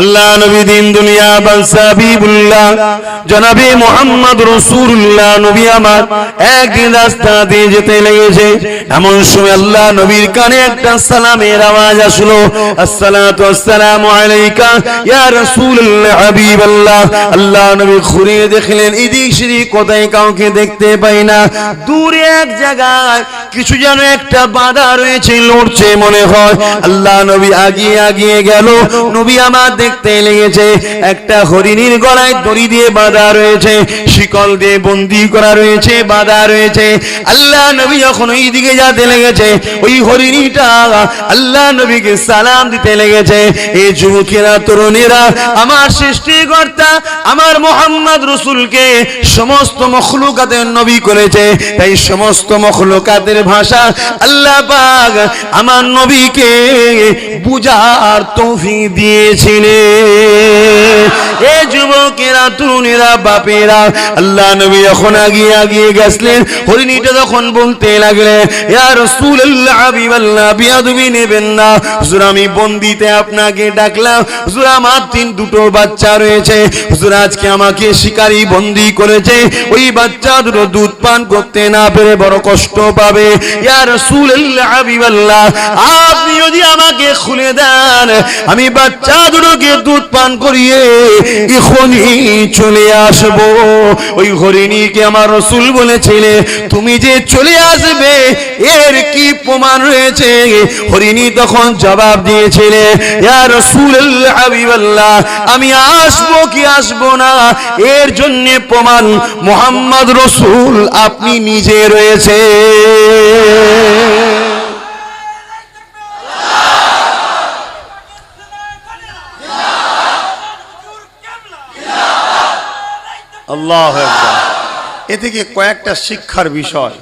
আল্লাহ নবী দিন দুনিয়া বাদশা হাবিবুল্লাহ জনাবে মুহাম্মদ রাসূলুল্লাহ নবী আমার একদিন রাস্তা দিয়ে যেতে লেগেছে। এমন সময় আল্লাহ নবীর কানে একটা সালামের আওয়াজ আসলো, আসসালাতু আসসালামু আলাইকা ইয়া রাসূলুল্লাহ হাবিবাল্লাহ। আল্লাহ নবী ঘুরে দেখলেন এদিক সেদিক কোথায় কাউকে দেখতে পাই না। দূরে এক জায়গায় কিছু যেন একটা বাঁধা রয়েছে, লড়ছে মনে হয়। আল্লাহ নবী আগিয়ে আগিয়ে গেল। নবী আমার দেখতে লেগেছে একটা হরিণীর গলায় দড়ি দিয়ে বাঁধা রয়েছে, শিকল দিয়ে বন্দী করা রয়েছে, বাঁধা রয়েছে। আল্লাহ নবী যখন ওই দিকে যেতে লেগেছে, ওই হরিণীটা আল্লাহ নবীকে সালাম দিতে লেগেছে। এই যুবকেরা তরুণীরা আমার সৃষ্টিকর্তা আমার মুহাম্মদ রাসূলকে সমস্ত মখলুকাতের নবী করেছে, তাই সমস্ত মখলুকাতের ভাষা আল্লাহ পাক আমার নবীকে বুঝার তৌফিক দিয়েছিলেন। এ যুবকেরা তরুণীরা বাপেরা আল্লাহ নবী যখন আগিয়ে আগিয়ে গেছিলেন, হরিণীটা যখন বলতে লাগলেন ইয়া রাসূলুল্লাহ হাবিবাল্লাহ বিয়াদবি নেবেন না হুজুর, আমি বন্দিতে আপনাকে ডাকলাম। হুজুর আমার দুটো বাচ্চা রয়েছে, হুজুর আজকে আমাকে শিকারী বন্দী করেছে, ওই বাচ্চা দুটো দুধ পান করতে না পেরে বড় কষ্ট পাবে। ইয়া রাসূলুল্লাহ হাবিবাল্লাহ আপনি যদি আমাকে খুলে দেন, আমি বাচ্চা দুটোকে দুধ পান করিয়ে এখনই চলে আসব। ওই হরিণীকে আমার রাসূল বলেছিলে তুমি যে চলে আসবে এর কি প্রমাণ রয়েছে? হরিণী তখন জবাব দিয়েছিলে ইয়া রাসূলুল্লাহ হাবিবাল্লাহ আমি আসবো কি আসবো না এর জন্য প্রমাণ মুহাম্মদ রাসূল আপনি নিজে রয়েছে। আল্লাহু আকবার। এ থেকে কয়েকটা শিক্ষার বিষয়।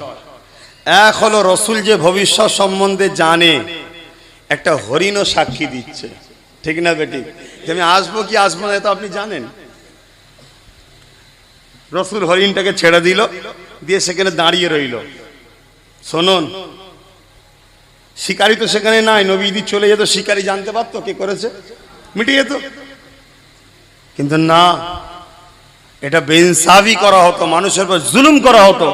এক হলো রাসূল যে ভবিষ্যৎ সম্বন্ধে জানে, একটা হরিণও সাক্ষী দিচ্ছে, ঠিক না বেটি? যে আমি আসবো কি আসবো না তো আপনি জানেন। রাসূল হরিণটাকে ছেড়ে দিল, দিয়ে সেখানে দাঁড়িয়ে রইল। শুনুন, শিকারী তো সেখানে নাই, নবী যদি চলে যেত শিকারী জানতে পারতো কে করেছে, মিটে যেত। কিন্তু না, এটা বেইনসাফি করা হতো, মানুষের উপর জুলুম করা হতো,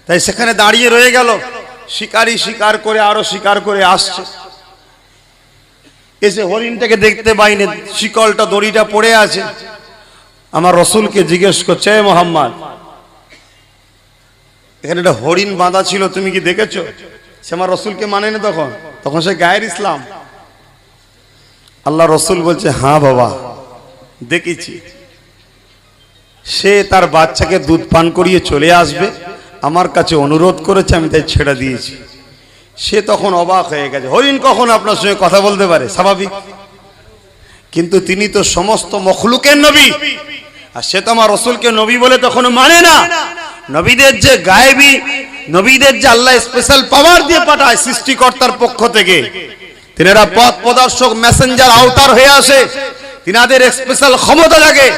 তাই সেখানে দাঁড়িয়ে রয়ে গেল। শিকারী শিকার করে আরো শিকার করে আসছে, এসে হরিণটাকে দেখতে পাইনি, শিকলটা দড়িটা পড়ে আছে। আমার রাসূলকে জিজ্ঞেস করছে এ মুহাম্মদ, এখানে একটা হরিণ বাঁধা ছিল, তুমি কি দেখেছো? সে আমার রাসূলকে মানে না, তখন সে গায়ের ইসলাম। আল্লাহ রাসূল বলছে হ্যাঁ বাবা দেখেছি, সে তার বাচ্চাকে দুধ পান করিয়ে চলে আসবে, আমার কাছে অনুরোধ করেছে, আমি তাই ছেড়ে দিয়েছি। সে তখন অবাক হয়ে গেছে, হরিণ কখন আপনার সঙ্গে কথা বলতে পারে? স্বাভাবিক। কিন্তু তিনি তো সমস্ত মখলুকের নবী, আর সে তো আমার রাসূলকে নবী বলে তখন মানে না। নবীদের যে গায়েবী, নবীদের যে আল্লাহ স্পেশাল পাওয়ার দিয়ে পাঠায় সৃষ্টিকর্তার পক্ষ থেকে, তিনারা পথ প্রদর্শক মেসেঞ্জার আউটার হয়ে আসে, তিনাদের স্পেশাল ক্ষমতা লাগে।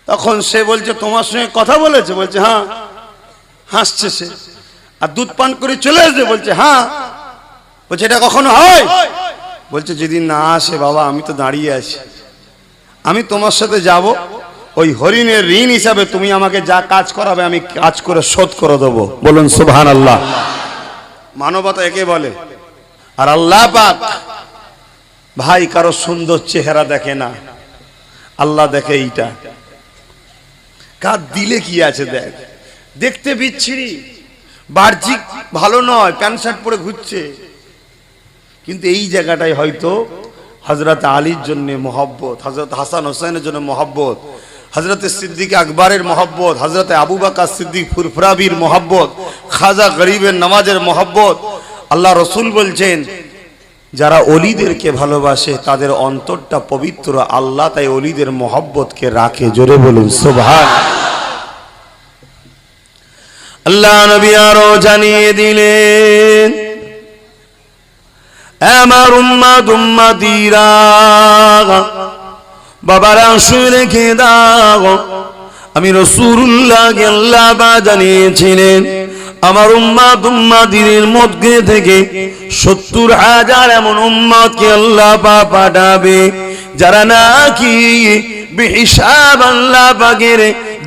তখন সে বলছে তোমার সঙ্গে কথা বলেছে? বলছে হ্যাঁ। হাসছে সে। আর দুধ পান করে চলে আসবে? বলছে হ্যাঁ। বলছে এটা কখনো হয়? বলছে যদি না আসে বাবা আমি তো দাঁড়িয়ে আছি, আমি তোমার সাথে যাব, ওই হরিণের ঋণ হিসাবে তুমি আমাকে যা কাজ করাবে আমি কাজ করে শোধ করে দেবো। বলুন সুবহানাল্লাহ। মানবতা একে বলে। আর আল্লাহ পাক ভাই কারো সুন্দর চেহারা দেখে না, আল্লাহ দেখে এইটা কার দিলে কি আছে। দেখ, দেখতে বিচ্ছিরি, বাহ্যিক ভালো নয়, প্যান্ট শার্ট পরে ঘুরছে, কিন্তু এই জায়গাটাই হয়তো হযরত আলীর জন্য মহব্বত, হযরত হাসান হোসেনের জন্য মহব্বত, হযরত সিদ্দিক আকবরের মহব্বত, হযরত আবু বকর সিদ্দিক ফুরফুরাবির মহব্বত, খাজা গরিবের নওয়াজের মহব্বত। আল্লাহ রাসূল বলছেন যারা ওলিদেরকে ভালোবাসে তাদের অন্তরটা পবিত্র, আল্লাহ তাই ওলিদের মহব্বতকে রাখে। জোরে বলুন সুবহানাল্লাহ। আল্লাহ নবী আরো জানিয়ে দিলেন আমার উম্মত উম্মতিরা বাবারা শুনে রেখে দাও, আমি রাসূলুল্লাহকে আল্লাহ জানিয়েছিলেন আমার উম্মত উম্মতিদের মধ্যে থেকে 70,000 এমন উম্মতকে আল্লাহ পাক পাঠাবে যারা নাকি বেহিসাব আল্লাহ পাকের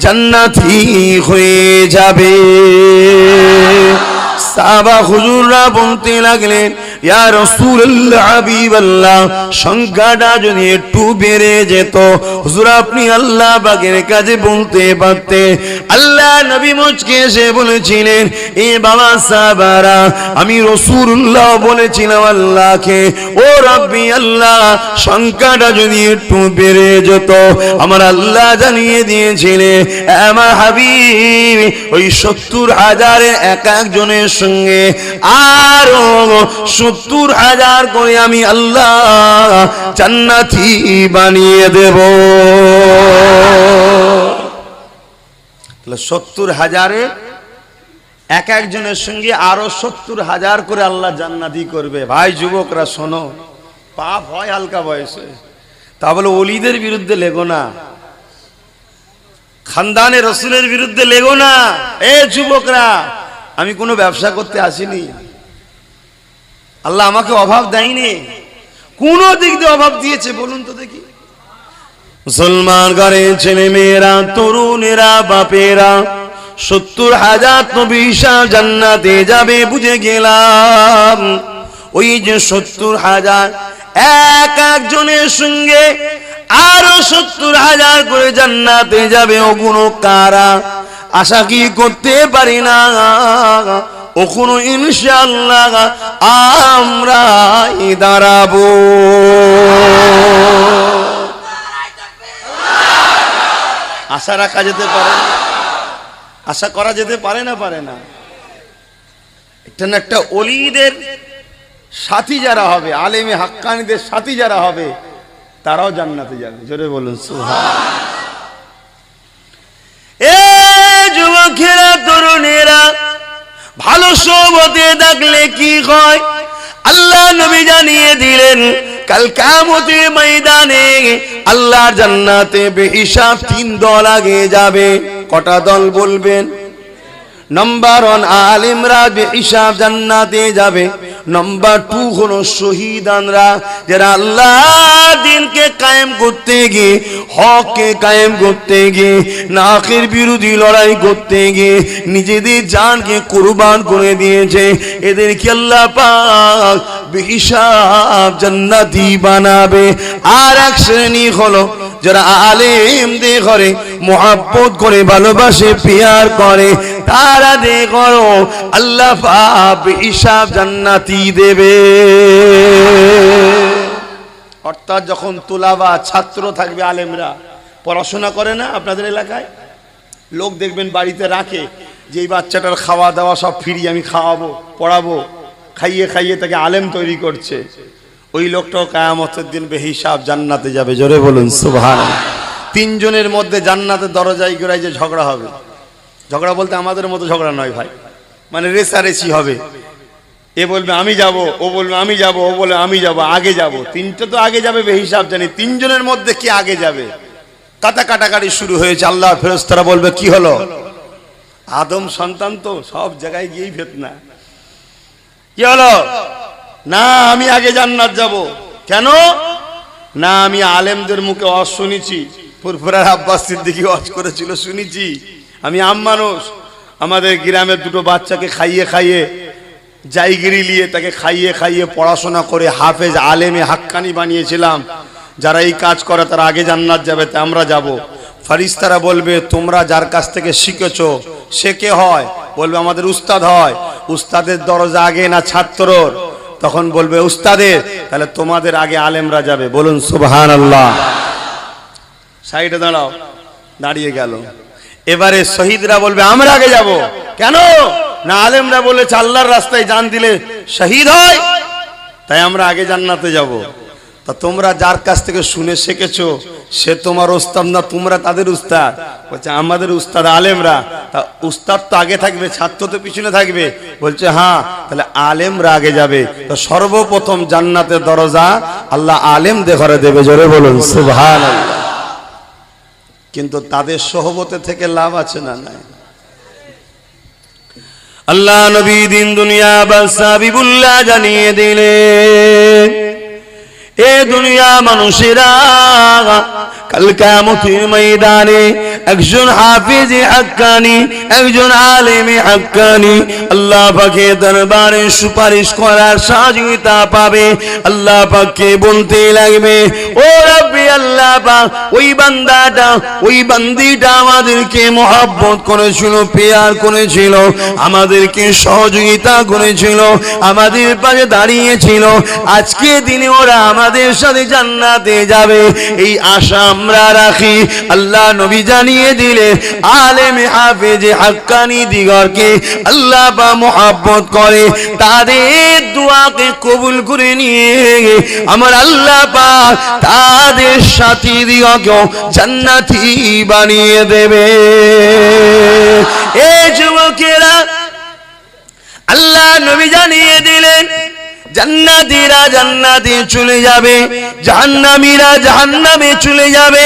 জান্নাতি হয়ে যাবে। সাহাবা হুজুররা বলতে লাগলেন, ইয়া রাসূলুল্লাহ হাবিবাল্লাহ, সংখ্যাটা যদি একটু বেড়ে যেত হুজুর আপনি আল্লাহ পাকের কাছে বলতে পারতেন। আল্লাহ নবী মুচকে এসে বলেছিলেন, এ বাবা সাহাবারা, আমি রাসূলুল্লাহ বলেছিলাম আল্লাহকে, ও রব্বি আল্লাহ, সংখ্যাটা যদি একটু বেড়ে যেত। আমার আল্লাহ জানিয়ে দিয়েছিলেন, আমার হাবিব ওই 70,000 এক একজনের সঙ্গে আরো 70,000 করে আমি আল্লাহ জান্নাতি বানিয়ে দেব। 70,000 এক একজনের সঙ্গে আরো 70,000 করে আল্লাহ জান্নাতি করবে। ভাই যুবকরা শোনো, পাপ হয় হালকা বয়সে, তা বলে ওলিদের বিরুদ্ধে লেগো না, খানদানে রসুলের বিরুদ্ধে লেগো না। এ যুবকরা, আমি কোনো ব্যবসা করতে আসিনি, আল্লাহ আমাকে অভাব দেয়নি, কোন দিক দিয়ে অভাব দিয়েছে বলুন তো দেখি? মুসলমান ঘরের ছেলে মেয়েরা, তরুণেরা, বাপেরা, 70,000 নবী শাহ জান্নাতে যাবে বুঝে গেলাম। ওই যে 70,000 এক একজনের সঙ্গে আরো 70,000 করে জান্নাতে যাবে। ওগুলো কারা? আশা কি করতে পারি না, ওগুলো ইনশাআল্লাহ আমরাই দাঁড়াবো। আশা রাখা যেতে পারে, আশা করা যেতে পারে না, পারে না? একটা না একটা ওলিদের সাথী যারা হবে, আলেমে হাক্কানীদের সাথী যারা হবে, তারাও জান্নাতে যাবে। জোরে বলুন সুবহানাল্লাহ। এ যুবকেরা, তরুণেরা, ভালো সোহবতে থাকলে কি হয় আল্লাহ নবী জানিয়ে দিলেন, কাল কিয়ামতের ময়দানে আল্লাহর জান্নাতে বেহিসাব 3 দল আগে যাবে। কটা দল বলবেন? নাম্বার 1 আলেমরা বেহিসাব জান্নাতে যাবে। নাম্বার 2 হলো শহীদানরা, যারা আল্লাহর দ্বীনকে কায়েম করতে গিয়ে, হককে কায়েম করতে গিয়ে, নাকের বিরোধী লড়াই করতে গিয়ে নিজেদের জানকে কুরবান করে দিয়েছে। এদেরকে আল্লাহ পাক বেহিসাব জান্নাতি বানাবে। আর এক শ্রেণী হলো যারা আলেমদের ঘরে মুহাব্বত করে, ভালোবাসে, পিয়ার করে, তারা দেখো আল্লাহ পাক বেহিসাব জান্নাতি দেবে। অর্থাৎ যখন তুলাবা ছাত্র থাকবে, আলেমরা পড়াশোনা করে না আপনাদের এলাকায়, লোক দেখবেন বাড়িতে রাখে যে এই বাচ্চাটার খাওয়া দাওয়া সব ফ্রি, আমি খাওয়াবো, পড়াবো, খাইয়ে খাইয়ে তাকে আলেম তৈরি করছে। ওই লোকটাও কিয়ামতের দিন বেহিসাব জান্নাতে যাবে। জোরে বলুন সুবহানাল্লাহ। 3 জনের মধ্যে জান্নাতের দরজায় গড়াই যে ঝগড়া হবে, ঝগড়া বলতে আমাদের মতো ঝগড়া নয় ভাই, মানে রেসারেসি হবে। এ বলবে আমি যাব, ও বলবে আমি যাব, ও বলে আমি যাব, আগে যাব। 3টা তো আগে যাবে বেহিসাব জানি, 3 জনের মধ্যে কে আগে যাবে? কাটাকাটি শুরু হয়েছে। আল্লাহর ফেরেশতারা বলবে কি হলো? আদম সন্তান তো সব জায়গায় গিয়েই ফিতনা। কি হলো? না আমি আগে জান্নাত যাব। কেন? না আমি আলেমদের মুখে ওয়াজ শুনেছি, ফুরফুরার আব্বাস সিদ্দিকী ওয়াজ করেছিল, শুনেছি। আমি আম মানুষ, আমাদের গ্রামের 2টো বাচ্চাকে খাইয়ে খাইয়ে, জায়গিরি নিয়ে তাকে খাইয়ে খাইয়ে পড়াশোনা করে হাফেজ আলেমে হাক্কানি বানিয়েছিলাম। যারা এই কাজ করে তারা আগে জান্নাত যাবে, তা আমরা যাব। ফেরেশতারা বলবে তোমরা যার কাছ থেকে শিখেছো সে কে হয়? বলবে আমাদের উস্তাদ হয়। উস্তাদের দরজা আগে না ছাত্রর? তখন বলবে উস্তাদের। তাহলে তোমাদের আগে আলেমরা যাবে। বলুন সুবহানাল্লাহ। সাইডে দাঁড়াও, দাঁড়িয়ে গেল। এবারে শহীদরা বলবে আমরা আগে যাব। কেন? না আলেমরা বলেছে আল্লাহর রাস্তায় জান দিলে শহীদ হয়, তাই আমরা আগে জান্নাতে যাব। তা তোমরা যার কাছ থেকে শুনে শিখেছো সে তোমার উস্তাদ না তোমরা তাদের উস্তাদ? বলছে আমাদের উস্তাদ আলেমরা। তা উস্তাদ তো আগে থাকবে, ছাত্র তো পিছনে থাকবে। বলছে হ্যাঁ, তাহলে আলেমরা আগে যাবে। তো সর্বপ্রথম জান্নাতের দরজা আল্লাহ আলেমদের ঘরে দেবে। জোরে বলুন সুবহানাল্লাহ। কিন্তু তাদের সোহবতে থেকে লাভ আছে না? নাই। আল্লাহ নবী দিন দুনিয়া বাদশা হাবিবুল্লাহ জানিয়ে দিলেন, এ দুনিয়া মানুষেরা কাল কিয়ামতের ময়দানে একজন হাফেজে হাক্কানি, একজন আলেমে হাক্কানি আল্লাহ পাকের দরবারে সুপারিশ করার সহযোগিতা পাবে। আল্লাহ পাককে বলতে লাগবে, ও রব্বি আল্লাহ পাক, ওই বান্দাটা, ওই বান্দিটা আমাদেরকে মহব্বত করেছিল, পেয়ার করেছিল, আমাদেরকে সহযোগিতা করেছিল, আমাদের পাশে দাঁড়িয়েছিল, আজকে দিনে ওরা আমাদের সাথে জান্নাতে যাবে, এই আশা আমরা রাখি। আল্লাহ নবী জানিয়ে দিলে আলেমে হাফেজে হাক্কানি দিগরকে আল্লাহ পাক মহব্বত করে, তাদের দোয়াকে কবুল করে নিয়ে আমার আল্লাহ পাক তাদের সাথী দিগকে জান্নাতি বানিয়ে দেবে। এই যুবকেরা, আল্লাহ নবী জানিয়ে দিলেন জান্নাতীরা জান্নাতে চলে যাবে, জাহান্নামীরা জাহান্নামে চলে যাবে।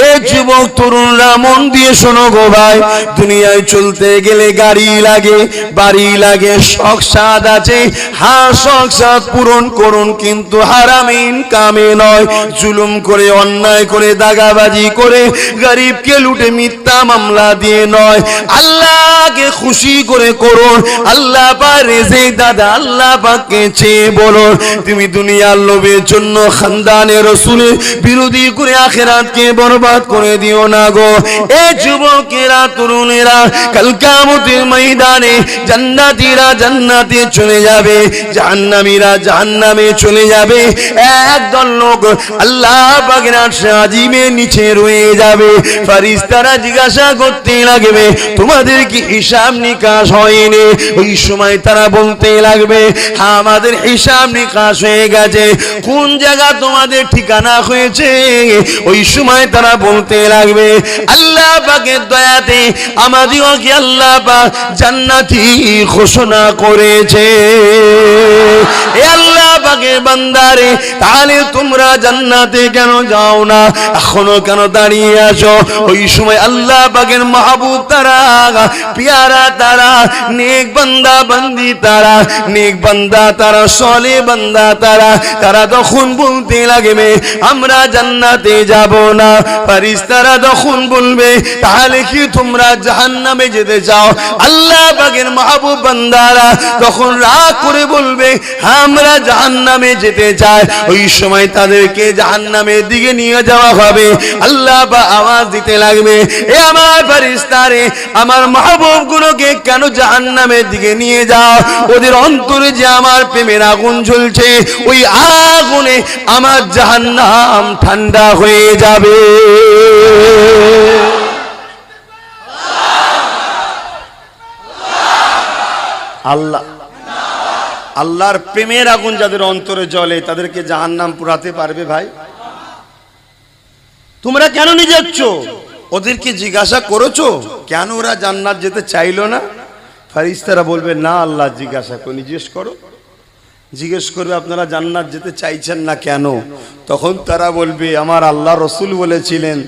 এ যুবক তরুণরা মন দিয়ে শোনো গো ভাই, দুনিয়ায় চলতে গেলে গাড়ি লাগে, বাড়ি লাগে, শখ সাদ আছে, হ্যাঁ শখ সাদ পূরণ করুন, কিন্তু হারামে ইনকামে নয়, জুলুম করে, অন্যায় করে, দাগাবাজি করে, গরিবকে লুটে মিথ্যা মামলা দিয়ে নয়, আল্লাহকে খুশি করে করুন। আল্লাহ পাক রেজেক দাদা আল্লাহ পাককে চেয়ে বলো, তুমি দুনিয়ার লোভের জন্য খানদানে রাসূলের বিরোধী করে আখিরাতকে বরবাদ করে দিও না গো। এ যুবকেরা তরুণেরা, কাল কিয়ামতের ময়দানে জান্নাতীরা জান্নাতে চলে যাবে, জাহান্নামীরা জাহান্নামে চলে যাবে। একদল লোক আল্লাহ পাকের আরশে আজিমের নিচে রয়ে যাবে। ফেরেশতারা জিজ্ঞাসা করতে লাগবে, তোমাদের কি হিসাব নিকাশ হয়নি? ওই সময় তারা বলতে লাগবে, হ্যাঁ আমাদের হিসাব নিকাশ হয়ে গেছে। কোন জায়গা তোমাদের ঠিকানা হয়েছে? ওই সময় তারা বলতে লাগবে, আল্লাহ পাকের দয়াতে আমাদেরকে আল্লাহ পাক জান্নাতি ঘোষণা করেছে। এ আল্লাহ পাকের বান্দারে, তাহলে তোমরা জান্নাতে কেন যাও না? এখনো কেন দাঁড়িয়ে আছো? ওই সময় আল্লাহ পাকের মাহবুব তারা, পিয়ারা তারা, নেক বান্দা বান্দি তারা, নেক বান্দা তারা, সলে বান্দা তারা, তারা তখন বলতে লাগবে আমরা জান্নাতে যাব না। ফেরেশতারা তখন বলবে, তাহলে কি তোমরা জাহান্নামে যেতে চাও? আল্লাহ পাকের মাহবুব বান্দারা তখন রাগ করে বলবে, আমরা জাহান্নামে যেতে চাই। ওই সময় তাদেরকে জাহান্নামের দিকে নিয়ে যাওয়া হবে। আল্লাহ পাক আওয়াজ দিতে লাগবে, এ আমার ফেরেশতারে, আমার মাহবুব গুলোকে কেন জাহান্নামের দিকে নিয়ে যাও? ওদের অন্তরে যে আমার প্রেমের আগুন জ্বলছে, ওই আগুনে আমার জাহান্নাম ঠান্ডা হয়ে যাবে। আল্লাহ আল্লাহর প্রেমের আগুন যাদের অন্তরে জ্বলে, তাদেরকে জাহান্নাম পুরাতে পারবে ভাই? তোমরা কেন নিয়ে যাচ্ছ? ওদেরকে জিজ্ঞাসা করেছো কেন ওরা জান্নাত যেতে চাইলো না? ফেরেশতারা বলবে, না আল্লাহ জিজ্ঞাসা করে জিজ্ঞেস করো। জিজ্ঞেস করবে, আপনারা জান্নাত যেতে চাইছেন না কেন? তখন তারা বলবে, আমার আল্লাহ রসুল বলেছিলেন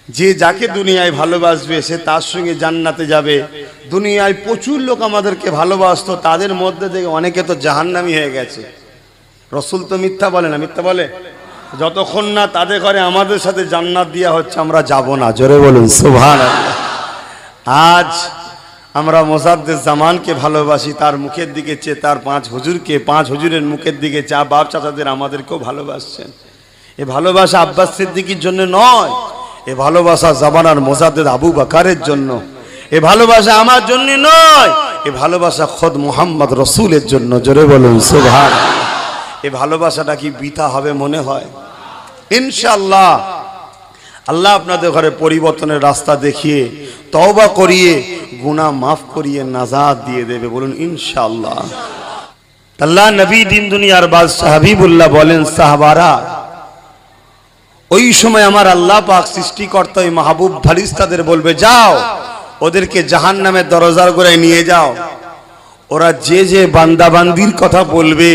যে যাকে দুনিয়ায় ভালোবাসবে সে তার সঙ্গে জান্নাতে যাবে। দুনিয়ায় প্রচুর লোক আমাদেরকে ভালোবাসতো, তাদের মধ্যে থেকে অনেকে তো জাহান্নামী হয়ে গেছে। রসুল তো মিথ্যা বলে না? মিথ্যা বলে? যতক্ষণ না তাদের ঘরে আমাদের সাথে জান্নাত দেওয়া হচ্ছে আমরা যাব না। জোরে বলুন সুবহানাল্লাহ। আজ আমরা মুজাদ্দিদ জামানকে ভালোবাসি, তার মুখের দিকে চেয়ে, তার পাঁচ হুজুরের মুখের দিকে চা, বাপ চাচাদের আমাদেরকেও ভালোবাসছেন। এ ভালোবাসা আব্বাস সিদ্দিকীর জন্য নয়, এ ভালোবাসা জামানার মুজাদ্দিদ আবু বকরের জন্য। এ ভালোবাসা আমার জন্য নয়, এ ভালোবাসা খোদ মুহাম্মদ রসুলের জন্য। জোরে বলুন সুবহানাল্লাহ। এ ভালোবাসাটা কি বৃথা হবে মনে হয়? ইনশাআল্লাহ আল্লাহ আপনাদের ঘরে পরিবর্তনের রাস্তা দেখিয়ে, তওবা করিয়ে, গুনাহ মাফ করিয়ে নাজাত দিয়ে দেবে। বলুন ইনশাআল্লাহ। আল্লাহ নবী দিন দুনিয়ার বাদশাহ হাবিবুল্লাহ বলেন, সাহাবারা ওই সময় আমার আল্লাহ পাক সৃষ্টিকর্তা ওই মাহবুব ফেরেশতাদের বলবে, যাও ওদেরকে জাহান্নামের দরজার গোড়ায় নিয়ে যাও। ওরা যে যে বান্দাবান্দির কথা বলবে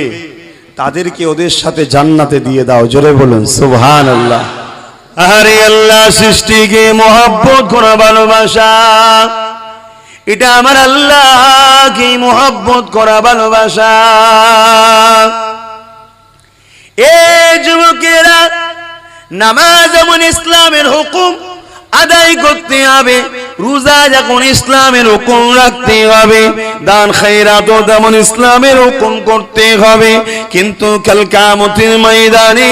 তাদেরকে ওদের সাথে জান্নাতে দিয়ে দাও। জোরে বলুন সুবহানাল্লাহ। আরে আল্লাহ সৃষ্টিকে মহব্বত করা ভালোবাসা, এটা আমার আল্লাহকে মহব্বত করা ভালোবাসা। এই যুবকেরা, নামাজ যেমন ইসলামের হুকুম আদায় করতে হবে, রোজা যখন ইসলামের হুকুম রাখতে হবে, দান খায়রাতও তেমন ইসলামের হুকুম করতে হবে। কিন্তু কাল কিয়ামতের ময়দানে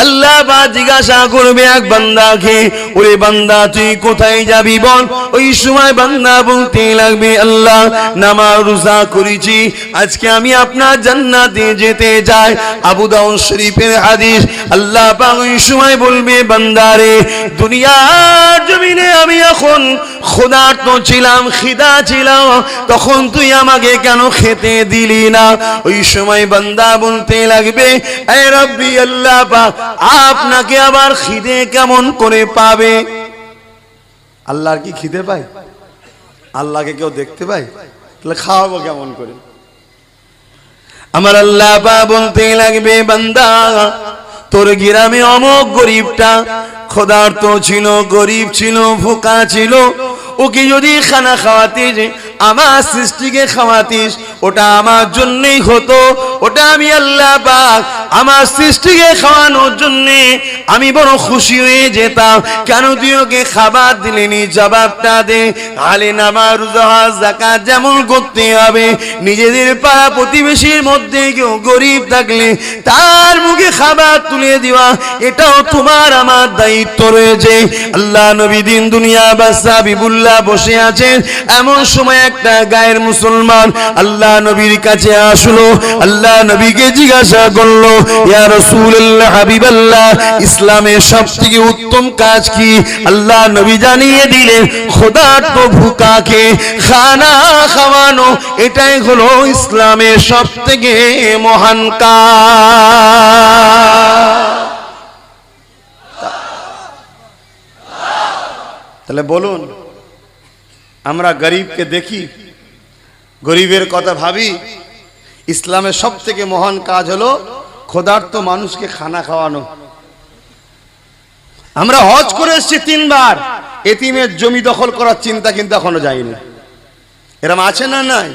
আল্লাহ পাক জিজ্ঞাসা করবে এক বান্দাকে, ওরে বান্দা তুই কোথায় যাবি বল? ওই সময় বান্দা বলতে লাগবে, আল্লাহ নামাজ রোজা করেছি, আজকে আমি আপনার জান্নাতে যেতে চাই। আবু দাউদ শরীফের হাদিস। আল্লাহ পাক ওই সময় বলবে, বান্দারে দুনিয়ার জমিনে আমি এখন ক্ষুধার্ত ছিলাম, খিদা ছিলাম, তখন তুই আমাকে কেন খেতে দিলি না? ওই সময় বান্দা বলতে লাগবে, এ রব্বি আল্লাহ পাক, আপনাকে আবার খিদে কেমন করে পাবে? আল্লাহর কি খিদে পায়? আল্লাহকে কেউ দেখতে পায়? তাহলে খাওয়াবো কেমন করে? আমার আল্লাহ পাক বলতে লাগবে, বান্দা তোর গ্রামে অমুক গরিবটা ক্ষুধার্ত ছিল, গরিব ছিল, ভোকা ছিল, ওকে যদি খানা খাওয়াতিস, আমার সৃষ্টিকে খাওয়াতিস, ওটা আমার জন্যই হতো। ওটা আমি আল্লাহ পাক আমার সৃষ্টিকে খাওয়ানোর জন্য আমি বড় খুশি হয়ে যেতাম। কেন তুই ওকে খাবার দিলেনি? জবাবটা দে। আলে নামাজ রোজা যাকাত যেমন করতে হবে, নিজেদের পাড়া প্রতিবেশীর মধ্যে কেউ গরিব থাকলে তার মুখে খাবার তুলে দেওয়া, এটাও তোমার আমার দায়িত্ব রয়েছে। আল্লাহ নবী দিন দুনিয়া বাদশা হাবিবুল্লাহ বসে আছেন, এমন সময় একটা গায়ের মুসলমান আল্লাহ নবীর কাছে আসলো। আল্লাহ নবীকে জিজ্ঞাসা করলো, ইয়া রাসূলুল্লাহ, হাবিবাল্লাহ, ইসলামের সবথেকে উত্তম কাজ কি? আল্লাহ নবী জানিয়ে দিলেন, ক্ষুধার্ত ভোকাকে খানা খাওয়ানো, এটাই হলো ইসলামের সবথেকে মহান কাজ। তাহলে বলুন, আমরা গরিবকে দেখি, গরিবের কথা ভাবি, ইসলামের সবথেকে মহান কাজ হলো ক্ষুধার্ত মানুষকে খানা খাওয়ানো। আমরা হজ করে এসেছি 3 বার, এতিমের জমি দখল করার চিন্তা কিন্তু এখনো যায়নি। এরকম আছে না? নাই?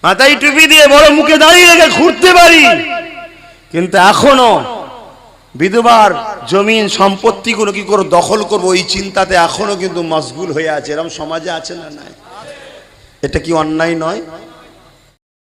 মাথায় টুপি দিয়ে বড় মুখে দাঁড়িয়ে রেখে ঘুরতে পারি, কিন্তু এখনো বিধবার জমিন সম্পত্তিগুলো কি করে দখল করবো, এই চিন্তাতে এখনো কিন্তু মশগুল হয়ে আছে। এরকম সমাজে আছে না? নাই? এটা কি অন্যায় নয়?